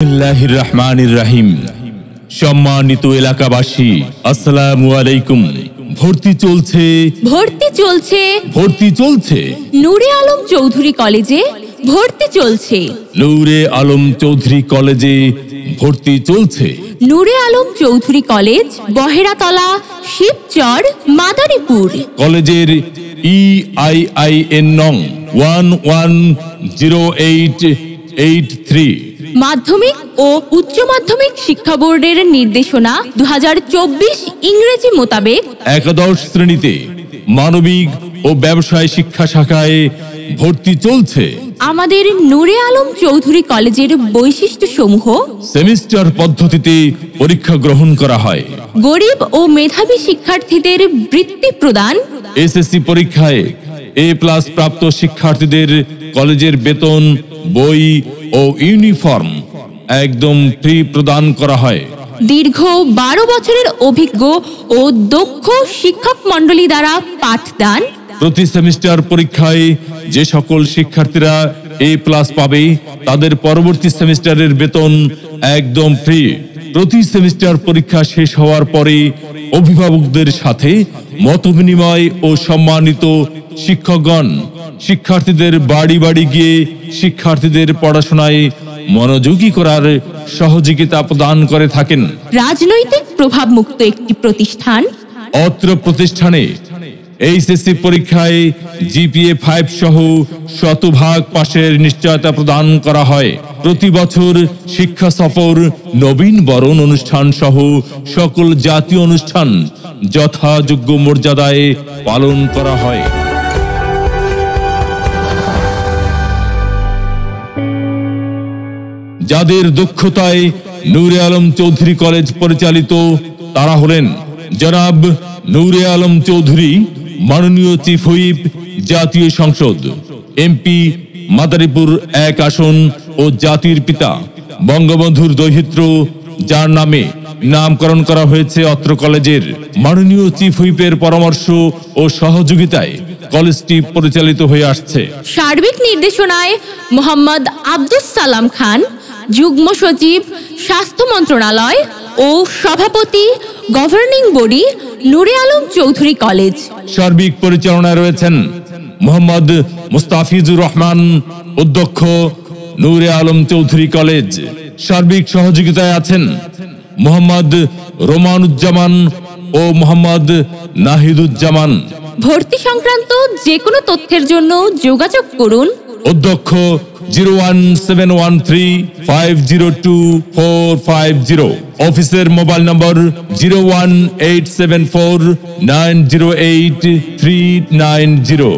বিসমিল্লাহির রহমানির রহিম। সম্মানিত এলাকাবাসী, আসসালামু আলাইকুম। ভর্তি চলছে নূরে আলম চৌধুরী কলেজে ভর্তি চলছে। নূরে আলম চৌধুরী কলেজে ভর্তি চলছে। নূরে আলম চৌধুরী কলেজ, বহেরাতলা, শিবচর, মাদারীপুর। কলেজের EIIN নং 110883। মাধ্যমিক ও উচ্চ মাধ্যমিক শিক্ষা বোর্ডের নির্দেশনা 2024 ইংরেজি মোতাবেক একাদশ শ্রেণীতে মানবিক ও ব্যবসায় শিক্ষা শাখায় ভর্তি চলছে। আমাদের নূরে আলম চৌধুরী কলেজের বৈশিষ্ট্য সমূহ: সেমিস্টার পদ্ধতিতে পরীক্ষা গ্রহণ করা হয়। গরিব ও মেধাবী শিক্ষার্থীদের বৃত্তি প্রদান। SSC পরীক্ষায় A+ প্রাপ্ত শিক্ষার্থীদের কলেজের বেতন, বই ও ইউনিফর্ম একদম ফ্রি প্রদান করা হয়। দীর্ঘ 12 বছরের অভিজ্ঞ ও দক্ষ শিক্ষক মণ্ডলী দ্বারা পাঠদান। প্রতি সেমিস্টার পরীক্ষায় যে সকল শিক্ষার্থীরা A+ পাবে তাদের পরবর্তী সেমিস্টারের বেতন একদম ফ্রি। প্রতি সেমিস্টার পরীক্ষা শেষ হওয়ার পরে অভিভাবকদের সাথে মতবিনিময় ও সম্মানিত শিক্ষকগণ শিক্ষার্থীদের বাড়ি বাড়ি গিয়ে শিক্ষার্থীদের পড়াশোনায় মনোযোগী করার সহযোগিতা প্রদান করে থাকেন। রাজনৈতিক প্রভাব মুক্ত একটি প্রতিষ্ঠান। অত্র প্রতিষ্ঠানে HSC পরীক্ষায় GPA 5 সহ 100% পাশের নিশ্চয়তা প্রদান করা হয়। প্রতি বছর শিক্ষা সফর, নবীন বরণ অনুষ্ঠান সহ সকল জাতীয় অনুষ্ঠান যথাযোগ্য মর্যাদায় পালন করা হয়। যাদের দক্ষতায় নূরে আলম চৌধুরী কলেজ পরিচালিত তারা হলেন জনাব নূরে আলম চৌধুরী, মাননীয় চিফ হুইপ, জাতীয় সংসদ, MP মাদারীপুর 1 আসন ও জাতির পিতা বঙ্গবন্ধুর দৌহিত্র, যার নামে নামকরণ করা হয়েছে অত্র কলেজের। মাননীয় চিফ হুইপের পরামর্শ ও সহযোগিতায় কলেজটি পরিচালিত হয়ে আসছে। সার্বিক নির্দেশনায় মোহাম্মদ আব্দুস সালাম খান, যুগ্ম সচিব, স্বাস্থ্য মন্ত্রণালয় ও সভাপতি, গভর্নিং বডি, নূরে আলম চৌধুরী কলেজ। সার্বিক পরিচালনায় রয়েছেন মোহাম্মদ মুস্তাফিজুর রহমান, অধ্যক্ষ, নূরে আলম চৌধুরী কলেজ। সার্বিক সহযোগিতায় আছেন মোহাম্মদ রোমানুজ্জামান ও মোহাম্মদ নাহিদুজ্জামান। ভর্তি সংক্রান্ত যে কোনো তথ্যের জন্য যোগাযোগ করুন। অধ্যক্ষ 01713502450। অফিসের মোবাইল নম্বর 01874908390।